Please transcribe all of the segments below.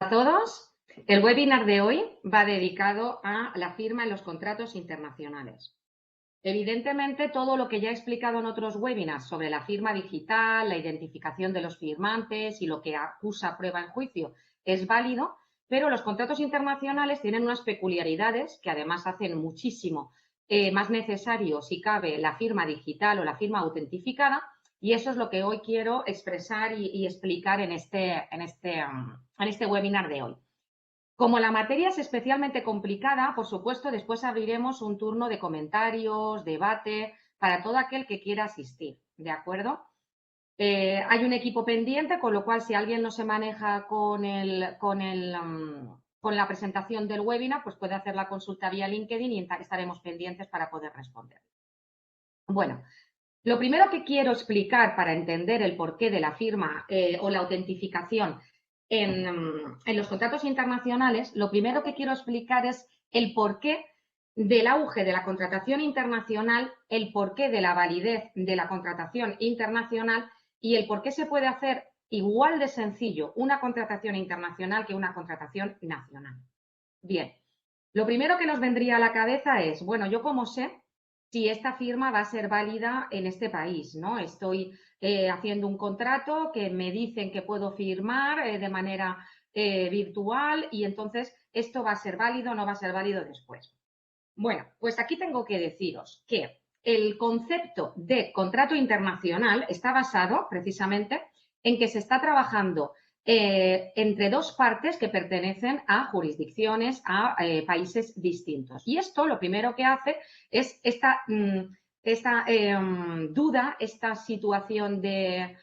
A todos, el webinar de hoy va dedicado a la firma en los contratos internacionales. Evidentemente, todo lo que ya he explicado en otros webinars sobre la firma digital, la identificación de los firmantes y lo que acusa prueba en juicio es válido, pero los contratos internacionales tienen unas peculiaridades que además hacen muchísimo más necesario, si cabe, la firma digital o la firma autentificada, y eso es lo que hoy quiero expresar y explicar en este webinar de hoy. Como la materia es especialmente complicada, por supuesto, después abriremos un turno de comentarios, debate, para todo aquel que quiera asistir, ¿de acuerdo? Hay un equipo pendiente, con lo cual, si alguien no se maneja con la presentación del webinar, pues puede hacer la consulta vía LinkedIn y estaremos pendientes para poder responder. Bueno, lo primero que quiero explicar para entender el porqué de la firma o la autentificación en los contratos internacionales, lo primero que quiero explicar es el porqué del auge de la contratación internacional, el porqué de la validez de la contratación internacional y el por qué se puede hacer igual de sencillo una contratación internacional que una contratación nacional. Bien, lo primero que nos vendría a la cabeza es, bueno, ¿yo cómo sé si esta firma va a ser válida en este país, ¿no? Estoy haciendo un contrato que me dicen que puedo firmar de manera virtual y entonces esto va a ser válido o no va a ser válido después. Bueno, pues aquí tengo que deciros que el concepto de contrato internacional está basado precisamente en que se está trabajando entre dos partes que pertenecen a jurisdicciones, a países distintos. Y esto lo primero que hace es esta duda, esta situación de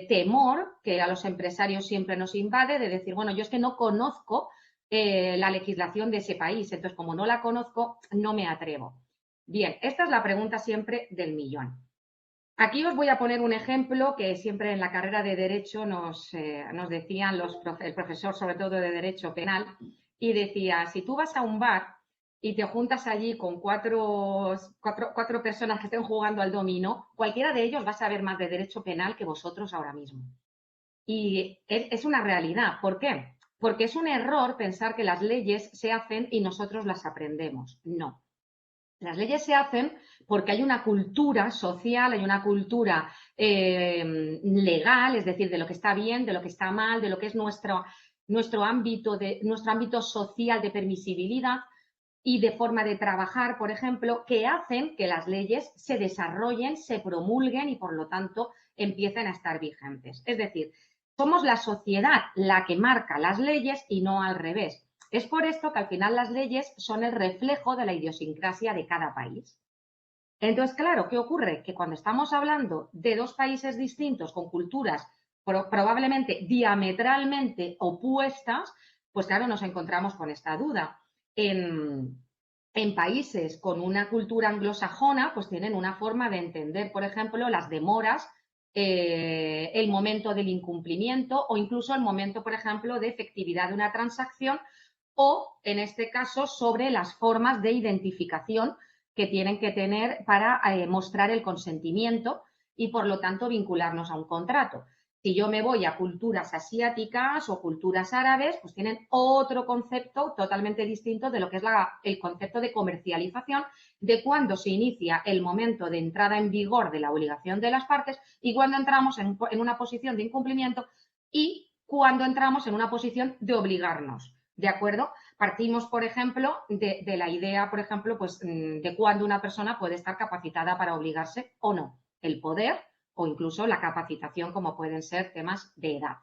temor que a los empresarios siempre nos invade, de decir, bueno, yo es que no conozco la legislación de ese país, entonces como no la conozco, no me atrevo. Bien, esta es la pregunta siempre del millón. Aquí os voy a poner un ejemplo que siempre en la carrera de Derecho nos decían el profesor, sobre todo de Derecho Penal, y decía, si tú vas a un bar y te juntas allí con cuatro personas que estén jugando al dominó, cualquiera de ellos va a saber más de Derecho Penal que vosotros ahora mismo. Y es una realidad. ¿Por qué? Porque es un error pensar que las leyes se hacen y nosotros las aprendemos. No. Las leyes se hacen porque hay una cultura social, hay una cultura legal, es decir, de lo que está bien, de lo que está mal, de lo que es nuestro ámbito social de permisibilidad y de forma de trabajar, por ejemplo, que hacen que las leyes se desarrollen, se promulguen y, por lo tanto, empiecen a estar vigentes. Es decir, somos la sociedad la que marca las leyes y no al revés. Es por esto que al final las leyes son el reflejo de la idiosincrasia de cada país. Entonces, claro, ¿qué ocurre? Que cuando estamos hablando de dos países distintos con culturas probablemente diametralmente opuestas, pues claro, nos encontramos con esta duda. En países con una cultura anglosajona, pues tienen una forma de entender, por ejemplo, las demoras, el momento del incumplimiento o incluso el momento, por ejemplo, de efectividad de una transacción o, en este caso, sobre las formas de identificación que tienen que tener para mostrar el consentimiento y, por lo tanto, vincularnos a un contrato. Si yo me voy a culturas asiáticas o culturas árabes, pues tienen otro concepto totalmente distinto de lo que es el concepto de comercialización, de cuándo se inicia el momento de entrada en vigor de la obligación de las partes y cuándo entramos en una posición de incumplimiento y cuándo entramos en una posición de obligarnos. ¿De acuerdo? Partimos, por ejemplo, de la idea, por ejemplo, pues, de cuándo una persona puede estar capacitada para obligarse o no. El poder o incluso la capacitación, como pueden ser temas de edad.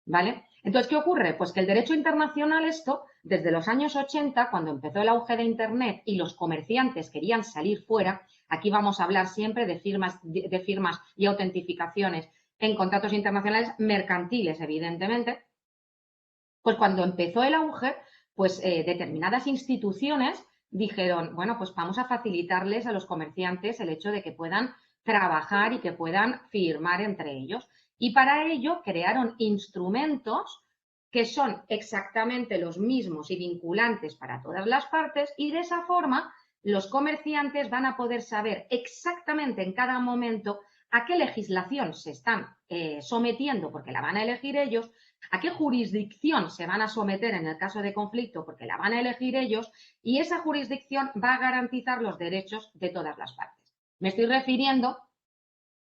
¿Vale? Entonces, ¿qué ocurre? Pues que el derecho internacional, esto, desde los años 80, cuando empezó el auge de Internet y los comerciantes querían salir fuera, aquí vamos a hablar siempre de firmas y autentificaciones en contratos internacionales mercantiles, evidentemente, pues cuando empezó el auge, pues determinadas instituciones dijeron, bueno, pues vamos a facilitarles a los comerciantes el hecho de que puedan trabajar y que puedan firmar entre ellos. Y para ello crearon instrumentos que son exactamente los mismos y vinculantes para todas las partes y de esa forma los comerciantes van a poder saber exactamente en cada momento a qué legislación se están sometiendo porque la van a elegir ellos, a qué jurisdicción se van a someter en el caso de conflicto porque la van a elegir ellos, y esa jurisdicción va a garantizar los derechos de todas las partes. Me estoy refiriendo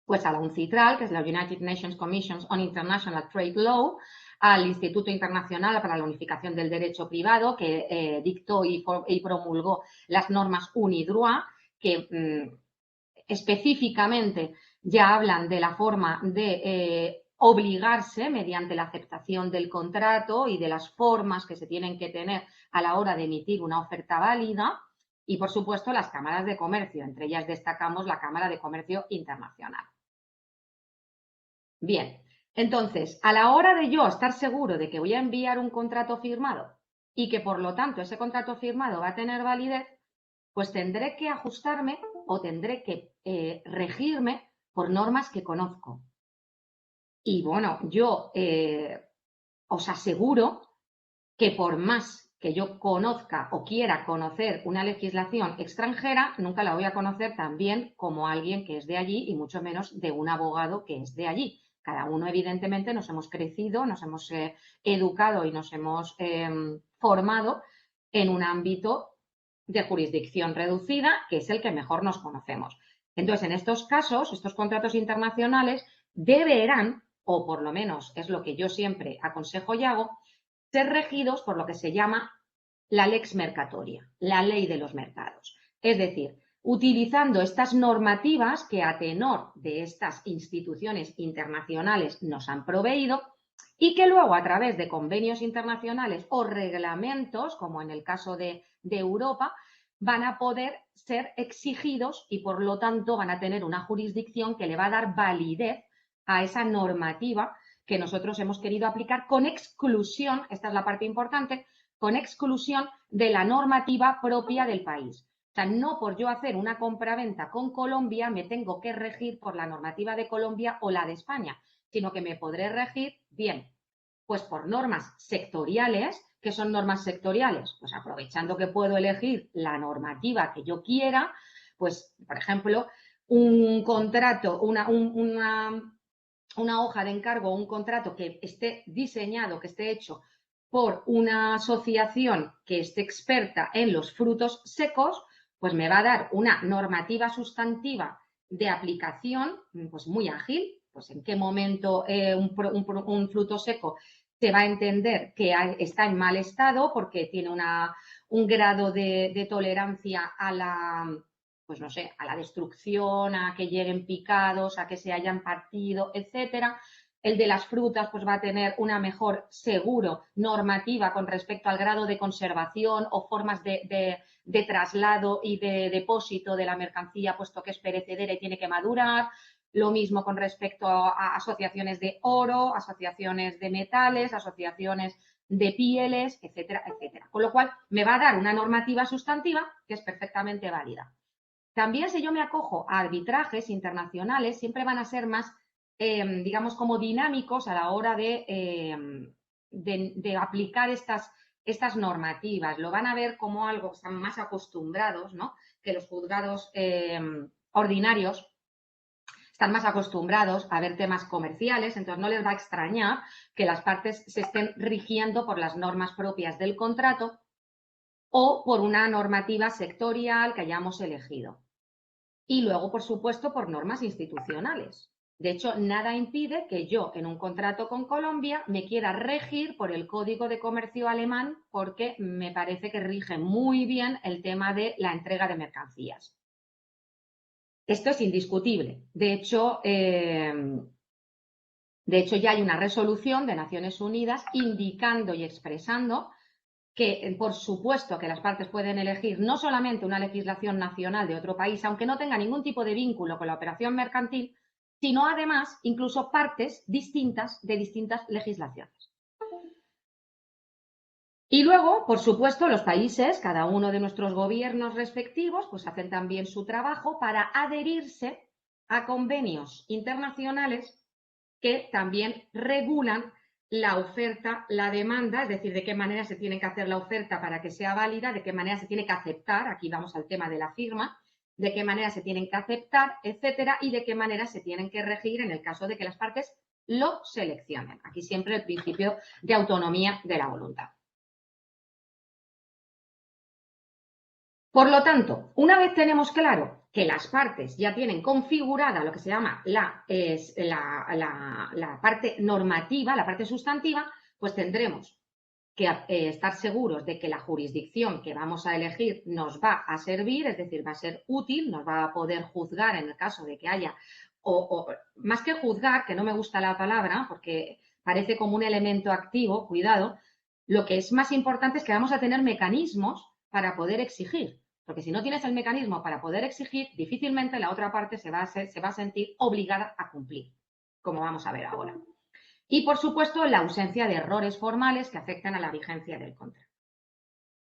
pues a la UNCITRAL, que es la United Nations Commission on International Trade Law, al Instituto Internacional para la Unificación del Derecho Privado, que dictó y promulgó las normas UNIDROIT, que específicamente ya hablan de la forma de obligarse mediante la aceptación del contrato y de las formas que se tienen que tener a la hora de emitir una oferta válida, y, por supuesto, las cámaras de comercio. Entre ellas destacamos la Cámara de Comercio Internacional. Bien, entonces, a la hora de yo estar seguro de que voy a enviar un contrato firmado y que, por lo tanto, ese contrato firmado va a tener validez, pues tendré que ajustarme o tendré que regirme por normas que conozco. Y bueno, yo os aseguro que por más que yo conozca o quiera conocer una legislación extranjera, nunca la voy a conocer tan bien como alguien que es de allí, y mucho menos de un abogado que es de allí. Cada uno, evidentemente, nos hemos crecido, nos hemos educado y nos hemos formado en un ámbito de jurisdicción reducida, que es el que mejor nos conocemos. Entonces, en estos casos, estos contratos internacionales deberán, o por lo menos es lo que yo siempre aconsejo y hago, ser regidos por lo que se llama la lex mercatoria, la ley de los mercados. Es decir, utilizando estas normativas que a tenor de estas instituciones internacionales nos han proveído, y que luego, a través de convenios internacionales o reglamentos, como en el caso de Europa, van a poder ser exigidos y, por lo tanto, van a tener una jurisdicción que le va a dar validez a esa normativa que nosotros hemos querido aplicar, con exclusión, esta es la parte importante, con exclusión de la normativa propia del país. O sea, no por yo hacer una compraventa con Colombia me tengo que regir por la normativa de Colombia o la de España, sino que me podré regir, bien, pues por normas sectoriales. ¿Qué son normas sectoriales? Pues aprovechando que puedo elegir la normativa que yo quiera, pues, por ejemplo, un contrato, una hoja de encargo o un contrato que esté diseñado, que esté hecho por una asociación que esté experta en los frutos secos, pues me va a dar una normativa sustantiva de aplicación pues muy ágil. Pues en qué momento un fruto seco se va a entender que está en mal estado porque tiene un grado de tolerancia a la, pues no sé, a la destrucción, a que lleguen picados, a que se hayan partido, etcétera. El de las frutas pues va a tener una mejor seguro normativa con respecto al grado de conservación o formas de traslado y de depósito de la mercancía, puesto que es perecedera y tiene que madurar. Lo mismo con respecto a asociaciones de oro, asociaciones de metales, asociaciones de pieles, etcétera, etcétera. Con lo cual me va a dar una normativa sustantiva que es perfectamente válida. También, si yo me acojo a arbitrajes internacionales, siempre van a ser más, digamos, como dinámicos a la hora de aplicar estas normativas. Lo van a ver como algo que están más acostumbrados, ¿no? Que los juzgados ordinarios están más acostumbrados a ver temas comerciales, entonces no les va a extrañar que las partes se estén rigiendo por las normas propias del contrato o por una normativa sectorial que hayamos elegido. Y luego, por supuesto, por normas institucionales. De hecho, nada impide que yo, en un contrato con Colombia, me quiera regir por el Código de Comercio alemán, porque me parece que rige muy bien el tema de la entrega de mercancías. Esto es indiscutible. De hecho, ya hay una resolución de Naciones Unidas indicando y expresando que, por supuesto, que las partes pueden elegir no solamente una legislación nacional de otro país, aunque no tenga ningún tipo de vínculo con la operación mercantil, sino además incluso partes distintas de distintas legislaciones. Y luego, por supuesto, los países, cada uno de nuestros gobiernos respectivos, pues hacen también su trabajo para adherirse a convenios internacionales que también regulan la oferta, la demanda, es decir, de qué manera se tiene que hacer la oferta para que sea válida, de qué manera se tiene que aceptar, aquí vamos al tema de la firma, de qué manera se tienen que aceptar, etcétera, y de qué manera se tienen que regir en el caso de que las partes lo seleccionen. Aquí siempre el principio de autonomía de la voluntad. Por lo tanto, una vez tenemos claro que las partes ya tienen configurada lo que se llama la parte normativa, la parte sustantiva, pues tendremos que estar seguros de que la jurisdicción que vamos a elegir nos va a servir, es decir, va a ser útil, nos va a poder juzgar en el caso de que haya, o más que juzgar, que no me gusta la palabra porque parece como un elemento activo, cuidado, lo que es más importante es que vamos a tener mecanismos para poder exigir. Porque si no tienes el mecanismo para poder exigir, difícilmente la otra parte se va a sentir obligada a cumplir, como vamos a ver ahora. Y, por supuesto, la ausencia de errores formales que afectan a la vigencia del contrato.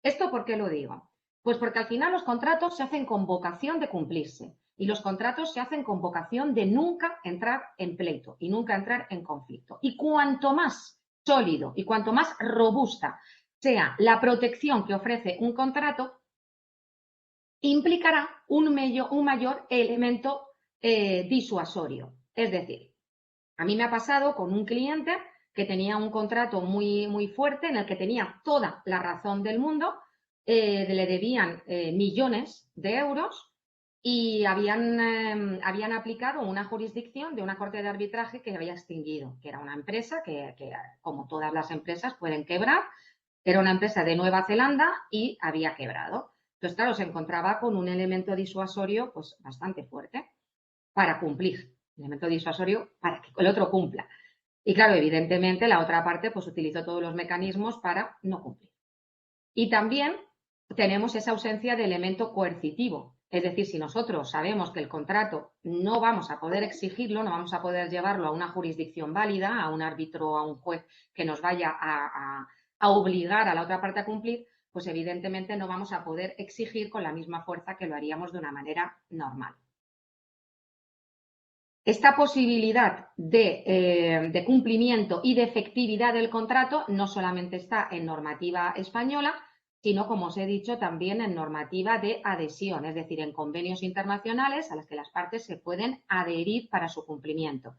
¿Esto por qué lo digo? Pues porque al final los contratos se hacen con vocación de cumplirse y los contratos se hacen con vocación de nunca entrar en pleito y nunca entrar en conflicto. Y cuanto más sólido y cuanto más robusta sea la protección que ofrece un contrato, implicará un mayor elemento disuasorio. Es decir, a mí me ha pasado con un cliente que tenía un contrato muy, muy fuerte en el que tenía toda la razón del mundo, le debían millones de euros y habían aplicado una jurisdicción de una corte de arbitraje que había extinguido, que era una empresa que, como todas las empresas, pueden quebrar. Era una empresa de Nueva Zelanda y había quebrado. Entonces, claro, se encontraba con un elemento disuasorio pues, bastante fuerte para cumplir. Elemento disuasorio para que el otro cumpla. Y claro, evidentemente la otra parte pues utilizó todos los mecanismos para no cumplir. Y también tenemos esa ausencia de elemento coercitivo. Es decir, si nosotros sabemos que el contrato no vamos a poder exigirlo, no vamos a poder llevarlo a una jurisdicción válida, a un árbitro, a un juez que nos vaya a obligar a la otra parte a cumplir, pues evidentemente no vamos a poder exigir con la misma fuerza que lo haríamos de una manera normal. Esta posibilidad de cumplimiento y de efectividad del contrato no solamente está en normativa española, sino, como os he dicho, también en normativa de adhesión, es decir, en convenios internacionales a los que las partes se pueden adherir para su cumplimiento.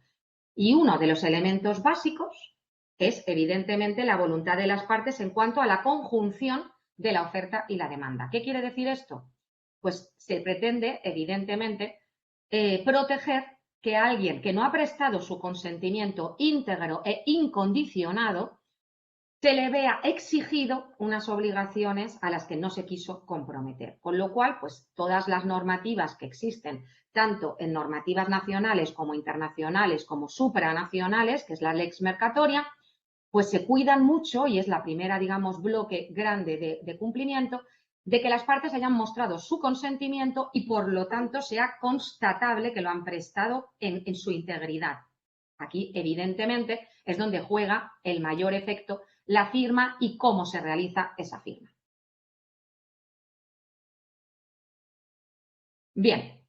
Y uno de los elementos básicos es, evidentemente, la voluntad de las partes en cuanto a la conjunción de la oferta y la demanda. ¿Qué quiere decir esto? Pues se pretende, evidentemente, proteger que alguien que no ha prestado su consentimiento íntegro e incondicionado se le vea exigido unas obligaciones a las que no se quiso comprometer. Con lo cual, pues todas las normativas que existen, tanto en normativas nacionales como internacionales, como supranacionales, que es la lex mercatoria, pues se cuidan mucho y es la primera, digamos, bloque grande de cumplimiento, de que las partes hayan mostrado su consentimiento y, por lo tanto, sea constatable que lo han prestado en su integridad. Aquí, evidentemente, es donde juega el mayor efecto la firma y cómo se realiza esa firma. Bien.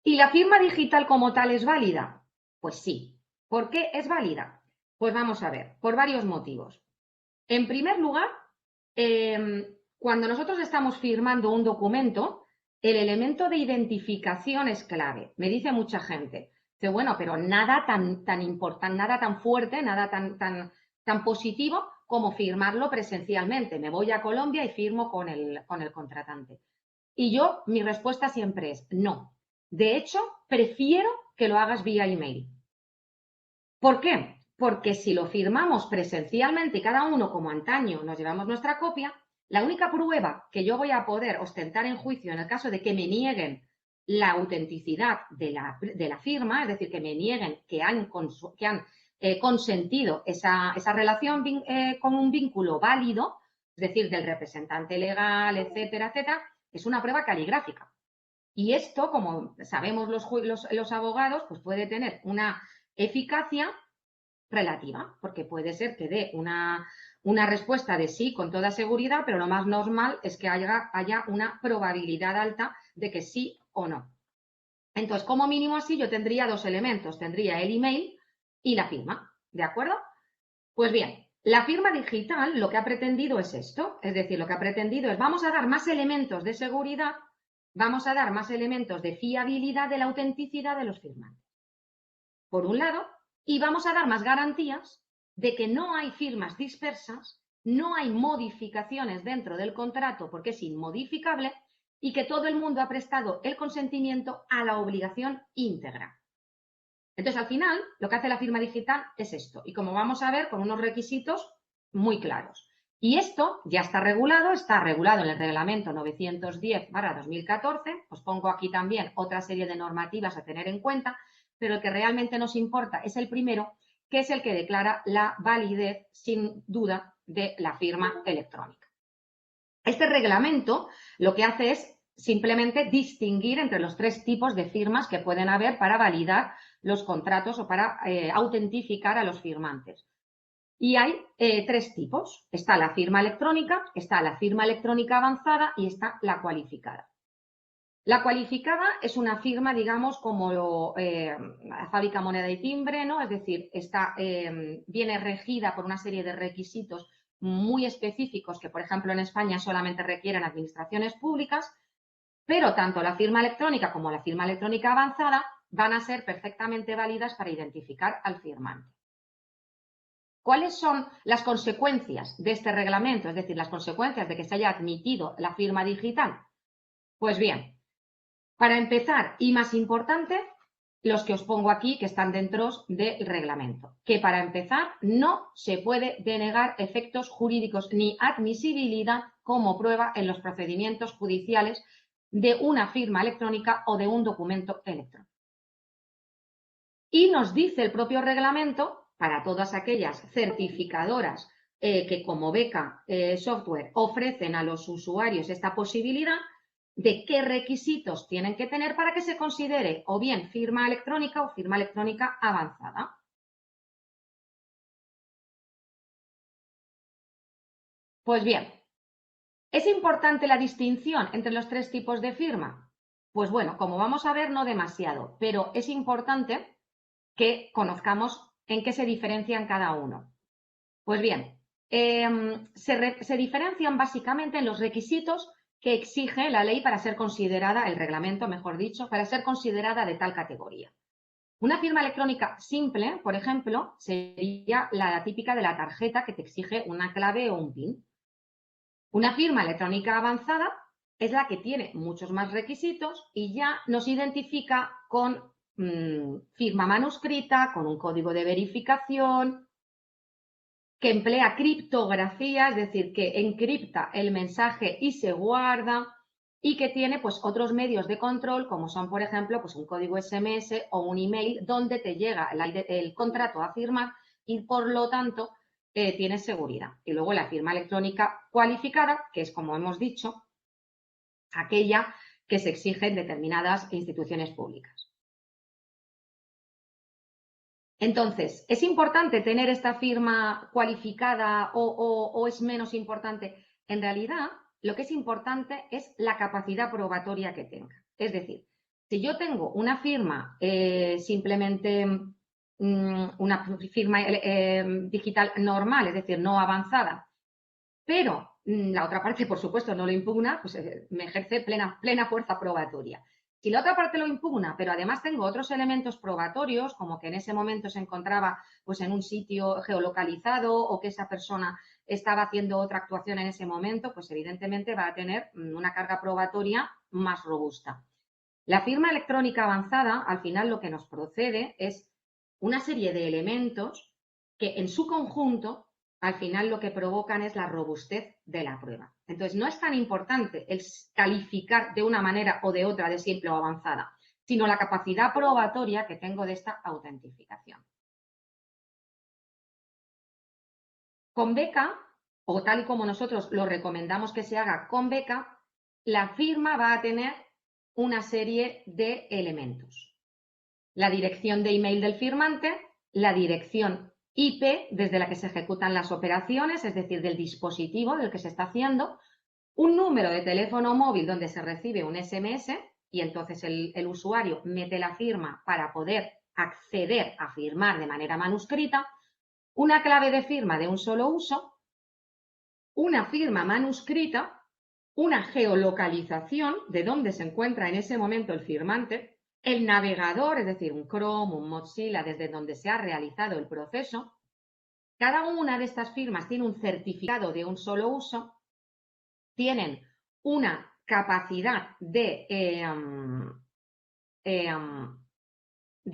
¿Y la firma digital como tal es válida? Pues sí. ¿Por qué es válida? Pues vamos a ver, por varios motivos. En primer lugar, cuando nosotros estamos firmando un documento, el elemento de identificación es clave. Me dice mucha gente, dice, bueno, pero nada tan importante, nada tan fuerte, nada tan positivo como firmarlo presencialmente. Me voy a Colombia y firmo con el contratante. Y mi respuesta siempre es no. De hecho, prefiero que lo hagas vía email. ¿Por qué? Porque si lo firmamos presencialmente y cada uno como antaño nos llevamos nuestra copia, la única prueba que yo voy a poder ostentar en juicio en el caso de que me nieguen la autenticidad de la firma, es decir, que me nieguen que han consentido esa relación con un vínculo válido, es decir, del representante legal, etcétera, etcétera, es una prueba caligráfica. Y esto, como sabemos los abogados, pues puede tener una eficacia relativa, porque puede ser que dé una respuesta de sí con toda seguridad, pero lo más normal es que haya una probabilidad alta de que sí o no. Entonces, como mínimo así, yo tendría dos elementos, tendría el email y la firma, ¿de acuerdo? Pues bien, la firma digital lo que ha pretendido es esto, es decir, lo que ha pretendido es vamos a dar más elementos de seguridad vamos a dar más elementos de fiabilidad de la autenticidad de los firmantes. Por un lado, y vamos a dar más garantías de que no hay firmas dispersas, no hay modificaciones dentro del contrato porque es inmodificable y que todo el mundo ha prestado el consentimiento a la obligación íntegra. Entonces, al final, lo que hace la firma digital es esto, y como vamos a ver, con unos requisitos muy claros. Y esto ya está regulado en el reglamento 910/2014, os pongo aquí también otra serie de normativas a tener en cuenta, pero el que realmente nos importa es el primero, que es el que declara la validez, sin duda, de la firma electrónica. Este reglamento lo que hace es simplemente distinguir entre los tres tipos de firmas que pueden haber para validar los contratos o para autentificar a los firmantes. Y hay tres tipos. Está la firma electrónica, está la firma electrónica avanzada y está la cualificada. La cualificada es una firma, digamos, como la fábrica moneda y timbre, ¿no? Es decir, viene regida por una serie de requisitos muy específicos que, por ejemplo, en España solamente requieren administraciones públicas, pero tanto la firma electrónica como la firma electrónica avanzada van a ser perfectamente válidas para identificar al firmante. ¿Cuáles son las consecuencias de este reglamento? Es decir, las consecuencias de que se haya admitido la firma digital. Pues bien, para empezar, y más importante, los que os pongo aquí que están dentro del reglamento, que para empezar no se puede denegar efectos jurídicos ni admisibilidad como prueba en los procedimientos judiciales de una firma electrónica o de un documento electrónico. Y nos dice el propio reglamento, para todas aquellas certificadoras que como Beca Software ofrecen a los usuarios esta posibilidad, de qué requisitos tienen que tener para que se considere o bien firma electrónica o firma electrónica avanzada. Pues bien, ¿es importante la distinción entre los tres tipos de firma? Pues bueno, como vamos a ver, no demasiado, pero es importante que conozcamos en qué se diferencian cada uno. Pues bien, se diferencian básicamente en los requisitos que exige la ley para ser considerada, el reglamento, mejor dicho, para ser considerada de tal categoría. Una firma electrónica simple, por ejemplo, sería la típica de la tarjeta que te exige una clave o un PIN. Una firma electrónica avanzada es la que tiene muchos más requisitos y ya nos identifica con firma manuscrita, con un código de verificación, que emplea criptografía, es decir, que encripta el mensaje y se guarda, y que tiene pues otros medios de control como son, por ejemplo, pues un código SMS o un email donde te llega el contrato a firmar y por lo tanto tienes seguridad. Y luego la firma electrónica cualificada, que es, como hemos dicho, aquella que se exige en determinadas instituciones públicas. Entonces, ¿es importante tener esta firma cualificada o es menos importante? En realidad, lo que es importante es la capacidad probatoria que tenga. Es decir, si yo tengo una firma simplemente una firma digital normal, es decir, no avanzada, pero la otra parte, por supuesto, no lo impugna, pues me ejerce plena fuerza probatoria. Si la otra parte lo impugna, pero además tengo otros elementos probatorios, como que en ese momento se encontraba pues, en un sitio geolocalizado o que esa persona estaba haciendo otra actuación en ese momento, pues evidentemente va a tener una carga probatoria más robusta. La firma electrónica avanzada, al final, lo que nos procede es una serie de elementos que en su conjunto al final lo que provocan es la robustez de la prueba. Entonces, no es tan importante el calificar de una manera o de otra de simple o avanzada, sino la capacidad probatoria que tengo de esta autentificación. Con Beca, o tal y como nosotros lo recomendamos que se haga con Beca, la firma va a tener una serie de elementos. La dirección de email del firmante, la dirección IP desde la que se ejecutan las operaciones, es decir, del dispositivo del que se está haciendo, un número de teléfono móvil donde se recibe un SMS y entonces el usuario mete la firma para poder acceder a firmar de manera manuscrita, una clave de firma de un solo uso, una firma manuscrita una geolocalización de dónde se encuentra en ese momento el firmante, el navegador, es decir, un Chrome, un Mozilla, desde donde se ha realizado el proceso. Cada una de estas firmas tiene un certificado de un solo uso, tienen una capacidad de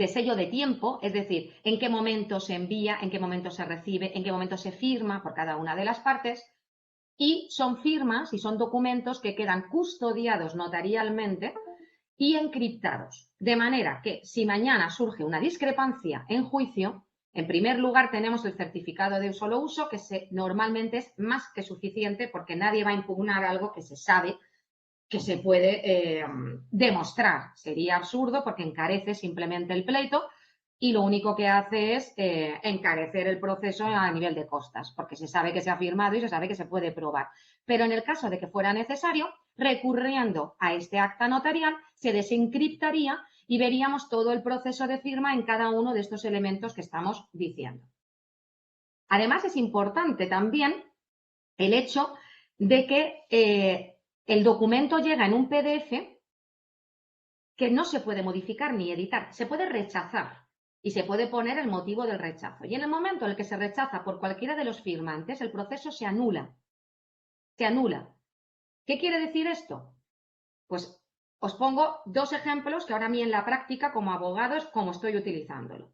sello de tiempo, es decir, en qué momento se envía, en qué momento se recibe, en qué momento se firma por cada una de las partes, y son firmas y son documentos que quedan custodiados notarialmente y encriptados, de manera que si mañana surge una discrepancia en juicio, en primer lugar tenemos el certificado de un solo uso, que normalmente es más que suficiente porque nadie va a impugnar algo que se sabe que se puede demostrar. Sería absurdo porque encarece simplemente el pleito y lo único que hace es encarecer el proceso a nivel de costas, porque se sabe que se ha firmado y se sabe que se puede probar. Pero en el caso de que fuera necesario, recurriendo a este acta notarial, se desencriptaría y veríamos todo el proceso de firma en cada uno de estos elementos que estamos diciendo. Además, es importante también el hecho de que el documento llega en un PDF que no se puede modificar ni editar, se puede rechazar y se puede poner el motivo del rechazo. Y en el momento en el que se rechaza por cualquiera de los firmantes, el proceso se anula. Se anula. ¿Qué quiere decir esto? Pues os pongo dos ejemplos que ahora a mí en la práctica como abogado es como estoy utilizándolo.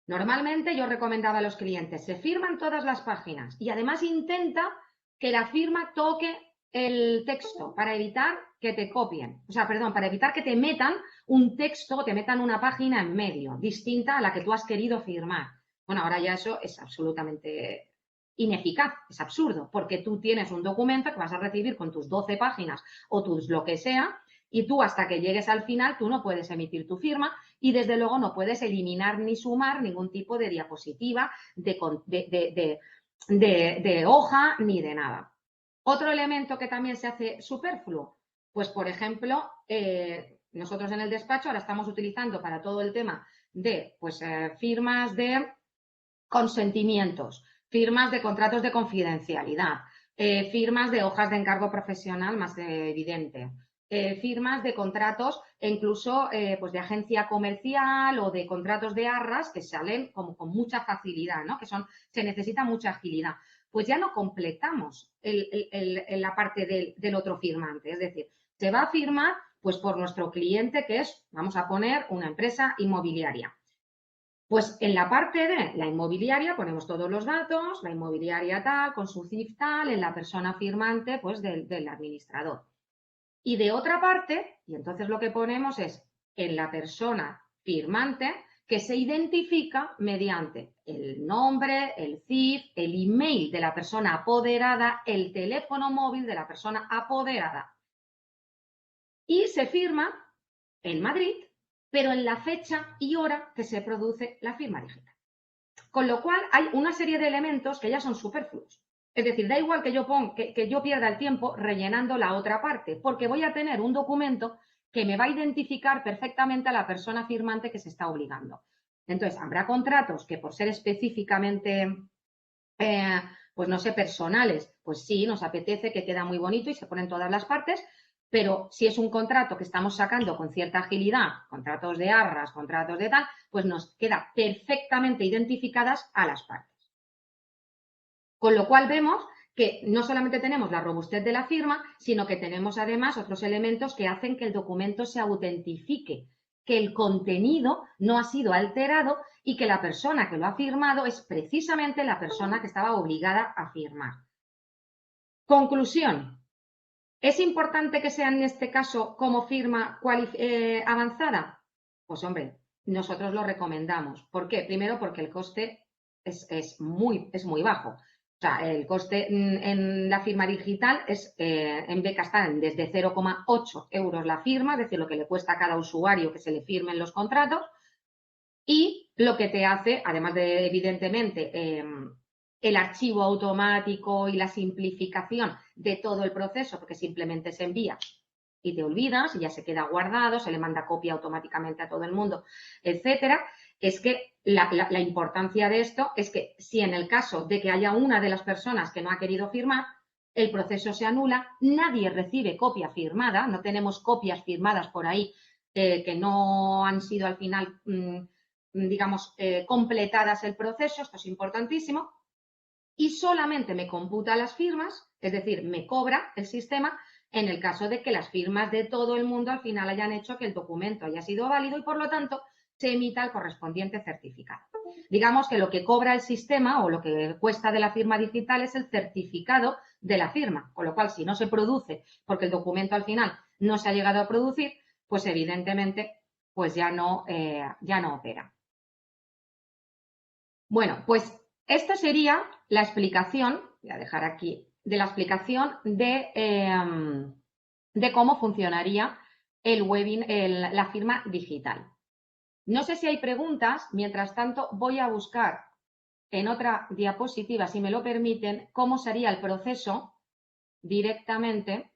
Normalmente yo recomendaba a los clientes, se firman todas las páginas y además intenta que la firma toque el texto para evitar que te copien, o sea, perdón, para evitar que te metan un texto, te metan una página en medio, distinta a la que tú has querido firmar. Bueno, ahora ya eso es absolutamente ineficaz, es absurdo, porque tú tienes un documento que vas a recibir con tus 12 páginas o tus lo que sea, y tú hasta que llegues al final, tú no puedes emitir tu firma y desde luego no puedes eliminar ni sumar ningún tipo de diapositiva, de hoja ni de nada. Otro elemento que también se hace superfluo, pues por ejemplo, nosotros en el despacho ahora estamos utilizando para todo el tema de firmas de consentimientos, firmas de contratos de confidencialidad, firmas de hojas de encargo profesional más evidente, firmas de contratos e incluso pues de agencia comercial o de contratos de arras que salen como con mucha facilidad, ¿no? Que se necesita mucha agilidad. Pues ya no completamos la parte del otro firmante, es decir, se va a firmar pues por nuestro cliente que es, vamos a poner, una empresa inmobiliaria. Pues en la parte de la inmobiliaria ponemos todos los datos, la inmobiliaria tal, con su CIF tal, en la persona firmante pues del administrador. Y de otra parte, y entonces lo que ponemos es en la persona firmante que se identifica mediante el nombre, el CIF, el email de la persona apoderada, el teléfono móvil de la persona apoderada. Y se firma en Madrid, pero en la fecha y hora que se produce la firma digital. Con lo cual hay una serie de elementos que ya son superfluos. Es decir, da igual que yo pierda el tiempo rellenando la otra parte, porque voy a tener un documento que me va a identificar perfectamente a la persona firmante que se está obligando. Entonces, habrá contratos que por ser específicamente, pues no sé, personales, pues sí, nos apetece que queda muy bonito y se ponen todas las partes, pero si es un contrato que estamos sacando con cierta agilidad, contratos de arras, contratos de tal, pues nos queda perfectamente identificadas a las partes. Con lo cual vemos que no solamente tenemos la robustez de la firma, sino que tenemos además otros elementos que hacen que el documento se autentifique, que el contenido no ha sido alterado y que la persona que lo ha firmado es precisamente la persona que estaba obligada a firmar. Conclusión. ¿Es importante que sea en este caso como firma avanzada? Pues hombre, nosotros lo recomendamos. ¿Por qué? Primero porque el coste es muy bajo. O sea, el coste en la firma digital en beca está desde 0,8 euros la firma, es decir, lo que le cuesta a cada usuario que se le firmen los contratos, y lo que te hace, además de evidentemente el archivo automático y la simplificación de todo el proceso, porque simplemente se envía y te olvidas y ya se queda guardado, se le manda copia automáticamente a todo el mundo, etcétera, es que la importancia de esto es que si en el caso de que haya una de las personas que no ha querido firmar, el proceso se anula, nadie recibe copia firmada, no tenemos copias firmadas por ahí que no han sido al final, digamos, completadas el proceso, esto es importantísimo, y solamente me computa las firmas, es decir, me cobra el sistema en el caso de que las firmas de todo el mundo al final hayan hecho que el documento haya sido válido y, por lo tanto, se emita el correspondiente certificado. Digamos que lo que cobra el sistema o lo que cuesta de la firma digital es el certificado de la firma, con lo cual, si no se produce porque el documento al final no se ha llegado a producir, pues evidentemente pues ya no opera. Bueno, pues esta sería la explicación, voy a dejar aquí, de la explicación de cómo funcionaría la firma digital. No sé si hay preguntas, mientras tanto voy a buscar en otra diapositiva, si me lo permiten, cómo sería el proceso directamente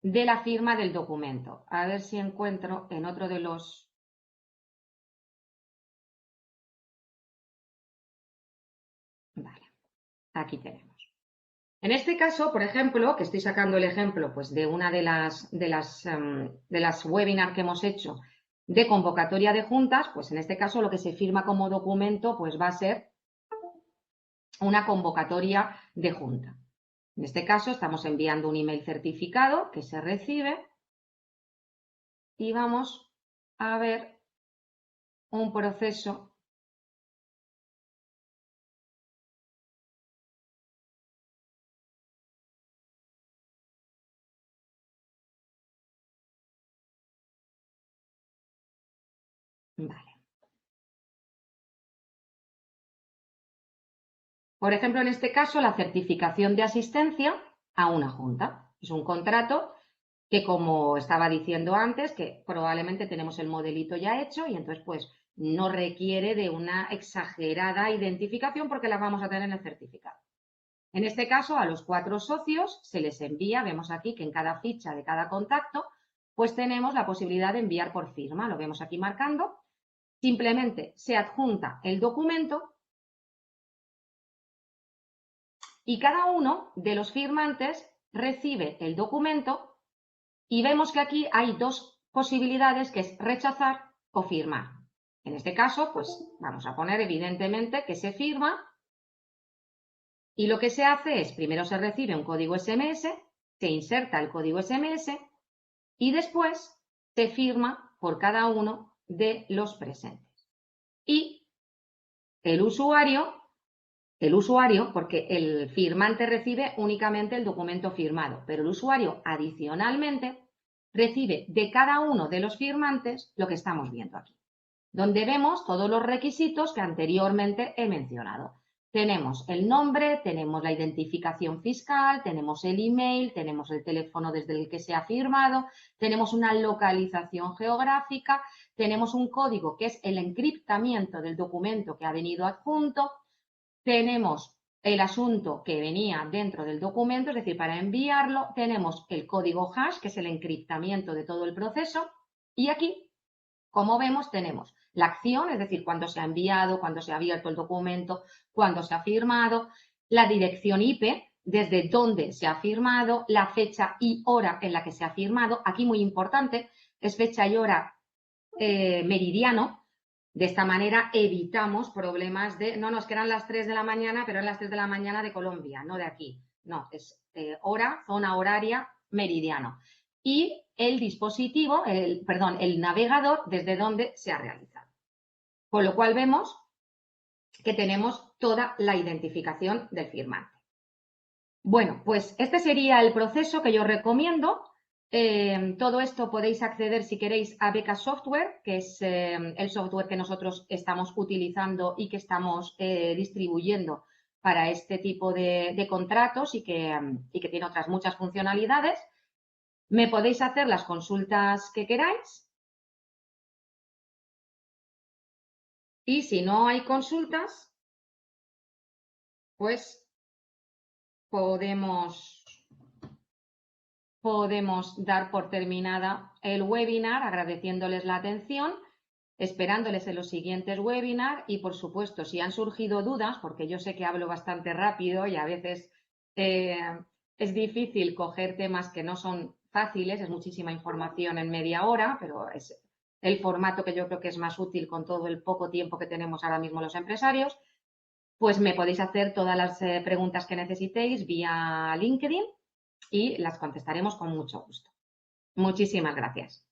de la firma del documento. A ver si encuentro en otro de los... Vale, aquí tenemos. En este caso, por ejemplo, que estoy sacando el ejemplo pues, de una de las webinars que hemos hecho de convocatoria de juntas, pues en este caso lo que se firma como documento pues va a ser una convocatoria de junta. En este caso estamos enviando un email certificado que se recibe y vamos a ver un proceso . Vale. Por ejemplo, en este caso, la certificación de asistencia a una junta. Es un contrato que, como estaba diciendo antes, que probablemente tenemos el modelito ya hecho y entonces pues no requiere de una exagerada identificación porque la vamos a tener en el certificado. En este caso, a los 4 socios se les envía, vemos aquí que en cada ficha de cada contacto, pues tenemos la posibilidad de enviar por firma, lo vemos aquí marcando. Simplemente se adjunta el documento y cada uno de los firmantes recibe el documento y vemos que aquí hay 2 posibilidades, que es rechazar o firmar. En este caso, pues vamos a poner evidentemente que se firma y lo que se hace es, primero se recibe un código SMS, se inserta el código SMS y después se firma por cada uno de los presentes. Y el usuario, porque el firmante recibe únicamente el documento firmado, pero el usuario adicionalmente recibe de cada uno de los firmantes lo que estamos viendo aquí, donde vemos todos los requisitos que anteriormente he mencionado. Tenemos el nombre, tenemos la identificación fiscal, tenemos el email, tenemos el teléfono desde el que se ha firmado, tenemos una localización geográfica, tenemos un código que es el encriptamiento del documento que ha venido adjunto, tenemos el asunto que venía dentro del documento, es decir, para enviarlo, tenemos el código hash, que es el encriptamiento de todo el proceso, y aquí, como vemos, tenemos la acción, es decir, cuándo se ha enviado, cuándo se ha abierto el documento, cuándo se ha firmado, la dirección IP, desde dónde se ha firmado, la fecha y hora en la que se ha firmado. Aquí, muy importante, es fecha y hora meridiano. De esta manera evitamos problemas de, no, es que eran las 3 de la mañana, pero eran las 3 de la mañana de Colombia, no de aquí. No, es hora, zona horaria, meridiano. Y el dispositivo, el navegador desde donde se ha realizado. Con lo cual vemos que tenemos toda la identificación del firmante. Bueno, pues este sería el proceso que yo recomiendo. Todo esto podéis acceder, si queréis, a Beca Software, que es el software que nosotros estamos utilizando y que estamos distribuyendo para este tipo de contratos y que tiene otras muchas funcionalidades. Me podéis hacer las consultas que queráis. Y si no hay consultas, pues podemos podemos dar por terminada el webinar, agradeciéndoles la atención, esperándoles en los siguientes webinars y, por supuesto, si han surgido dudas, porque yo sé que hablo bastante rápido y a veces es difícil coger temas que no son fáciles, es muchísima información en media hora, pero es el formato que yo creo que es más útil con todo el poco tiempo que tenemos ahora mismo los empresarios, pues me podéis hacer todas las preguntas que necesitéis vía LinkedIn y las contestaremos con mucho gusto. Muchísimas gracias.